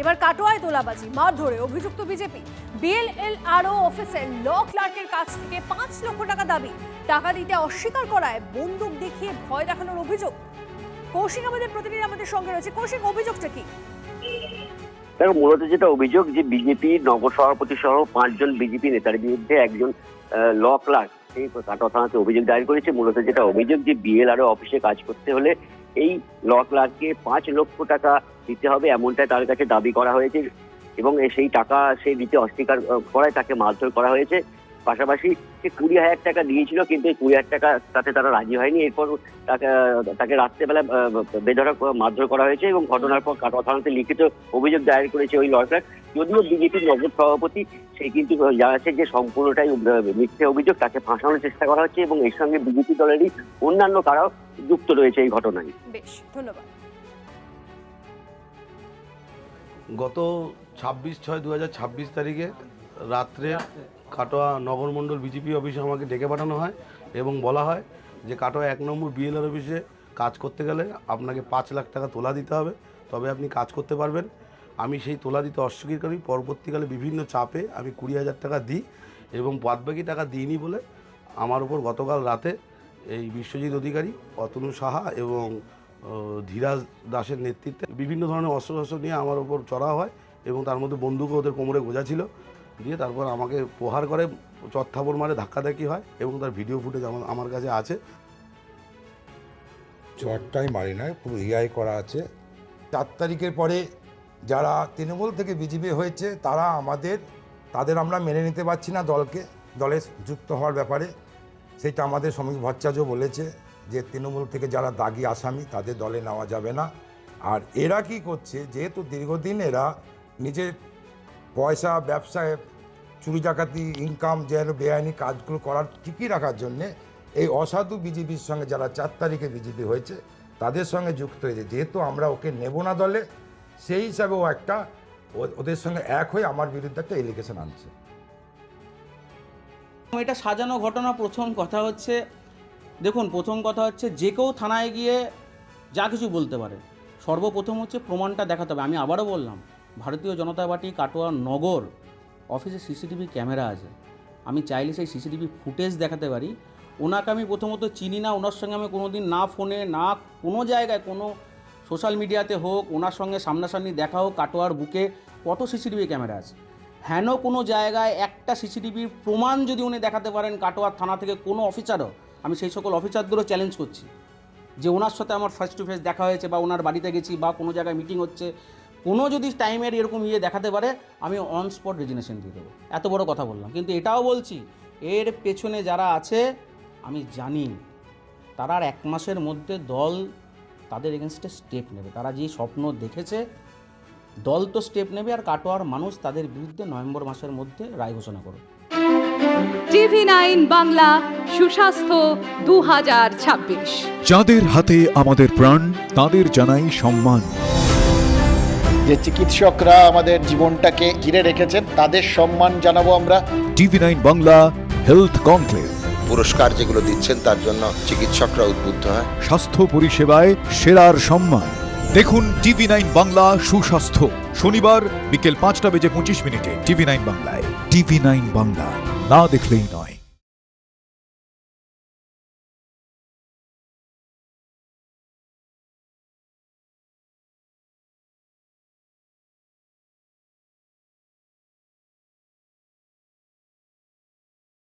এবার কাটোয়ায় তোলাবাজি, মারধরে অভিযুক্ত BJP. BLRO অফিসের ল ক্লার্কের কাছ থেকে 5 লক্ষ টাকা দাবি, টাকা দিতে অস্বীকার করায় বন্দুক দেখিয়ে ভয় দেখানোর অভিযোগ। কৌশিক আমাদের প্রতিনিধি আমাদের সঙ্গে রয়েছে। কৌশিক, অভিযোগটা কি? দেখো, মূলত যেটা অভিযোগ যে বিজেপি নগর সভাপতি সহ 5 জন বিজেপি নেতার বিরুদ্ধে একজন ল ক্লার্ক সেই কাটোয়া থানাতে অভিযোগ দায়ের করেছে। মূলত যেটা অভিযোগ যে বিএলআরও অফিসে কাজ করতে হলে এই ল ক্লার্ককে 5 লক্ষ টাকা দিতে হবে, এমনটাই তার কাছে দাবি করা হয়েছে এবং সেই টাকা সে দিতে অস্বীকার করায় তাকে মারধর করা হয়েছে। পাশাপাশি সে 20,000 টাকা দিয়েছিল, কিন্তু এই 20,000 টাকা তাতে তারা রাজি হয়নি। এরপর তাকে রাত্রেবেলা বেধড়ক মারধর করা হয়েছে এবং ঘটনার পর কাটোয়া থানাতে লিখিত অভিযোগ দায়ের করেছে ওই ল ক্লার্ক। যদিও বিজেপির নগর সভাপতি সে কিন্তু জানাচ্ছে যে সম্পূর্ণটাই মিথ্যে অভিযোগ, তাকে ফাঁসানোর চেষ্টা করা হচ্ছে এবং এর সঙ্গে বিজেপি দলেরই অন্যান্য কারাও যুক্ত রয়েছে এই ঘটনায়। বেশ, ধন্যবাদ। গত 26/6/2026 তারিখে রাত্রে কাটোয়া নগরমণ্ডল বিজেপি অফিসে আমাকে ডেকে পাঠানো হয় এবং বলা হয় যে কাটোয়া 1 নম্বর বিএলআর অফিসে কাজ করতে গেলে আপনাকে 5 লাখ টাকা তোলা দিতে হবে, তবে আপনি কাজ করতে পারবেন। আমি সেই তোলা দিতে অস্বীকার করি। পরবর্তীকালে বিভিন্ন চাপে আমি 20,000 টাকা দিই এবং বাদবাকি টাকা দিইনি বলে আমার উপর গতকাল রাতে এই বিশ্বজিৎ অধিকারী, অতনু সাহা এবং ধীরাজ দাসের নেতৃত্বে বিভিন্ন ধরনের অস্ত্র নিয়ে আমার উপর চড়া হয় এবং তার মধ্যে বন্দুকও ওদের কোমরে গোজা ছিল। দিয়ে তারপর আমাকে প্রহার করে, চত্থাপড় মারে, ধাক্কাধাক্কি হয় এবং তার ভিডিও ফুটেজ আমার কাছে আছে। চটটাই মারি নয়, পুরো ইআই করা আছে। 4 তারিখের পরে যারা তৃণমূল থেকে বিজেপি হয়েছে তাদের আমরা মেনে নিতে পারছি না, দলে যুক্ত হওয়ার ব্যাপারে। সেটা আমাদের শ্রমিক ভট্টাচার্য বলেছে যে তৃণমূল থেকে যারা দাগি আসামি তাদের দলে নেওয়া যাবে না। আর এরা কি করছে, যেহেতু দীর্ঘদিন এরা নিজের পয়সা, ব্যবসায় চুরি ডাকাতি, ইনকাম যেন বেআইনি কাজগুলো করার ঠিকই রাখার জন্যে এই অসাধু বিজেপির সঙ্গে যারা 4 তারিখে বিজেপি হয়েছে তাদের সঙ্গে যুক্ত হয়েছে। যেহেতু আমরা ওকে নেব না দলে, সেই হিসাবে ও ওদের সঙ্গে এক হয়ে আমার বিরুদ্ধে একটা এলিগেশন আনছে। এটা সাজানো ঘটনা। প্রথম কথা হচ্ছে যে কেউ থানায় গিয়ে যা কিছু বলতে পারে। সর্বপ্রথম হচ্ছে প্রমাণটা দেখাতে হবে। আমি আবারও বললাম, ভারতীয় জনতা পার্টি কাটোয়া নগর অফিসে সিসিটিভি ক্যামেরা আছে। আমি চাইলে সেই সিসিটিভি ফুটেজ দেখাতে পারি। ওনাকে আমি প্রথমত চিনি না, ওনার সঙ্গে আমি কোনো দিন না ফোনে না কোনো জায়গায় কোনো সোশ্যাল মিডিয়াতে হোক ওনার সঙ্গে সামনাসামনি দেখা হোক। কাটোয়ার বুকে কত সিসিটিভি ক্যামেরা আছে, হেন কোনো জায়গায় একটা সিসিটিভির প্রমাণ যদি উনি দেখাতে পারেন কাটোয়ার থানা থেকে কোনো অফিসারও, আমি সেই সকল অফিসারদেরও চ্যালেঞ্জ করছি যে ওনার সাথে আমার ফেস টু ফেস দেখা হয়েছে বা ওনার বাড়িতে গেছি বা কোনো জায়গায় মিটিং হচ্ছে, কোনো যদি টাইমের এরকম দেখাতে পারে আমি অন স্পট রেজিগনেশন দিয়ে দেবো। এত বড় কথা বললাম, কিন্তু এটাও বলছি এর পেছনে যারা আছে আমি জানি তারা আর 1 মাসের মধ্যে দল তাদের এগেনস্টে স্টেপ নেবে। তারা যে স্বপ্ন দেখেছে দল তো স্টেপ নেবে, আর কাটোয়ার মানুষ তাদের বিরুদ্ধে নভেম্বর মাসের মধ্যে রায় ঘোষণা করবে। TV9 বাংলা সুস্বাস্থ্য 2026। যাদের হাতে আমাদের প্রাণ তাদের জানাই সম্মান। যে চিকিৎসকরা আমাদের জীবনটাকে ঘিরে রেখেছেন তাদের সম্মান জানাবো আমরা। TV9 বাংলা হেলথ কনক্লেভ পুরস্কার যেগুলো দিচ্ছেন তার জন্য চিকিৎসকরা উদ্বুদ্ধ হয়। স্বাস্থ্য পরিষেবায় সেরার সম্মান। দেখুন TV9 বাংলা সুস্বাস্থ্য, শনিবার বিকেল 5টা বেজে 25 মিনিটে TV9 বাংলায়। TV9 বাংলা, না দেখলেই নয়।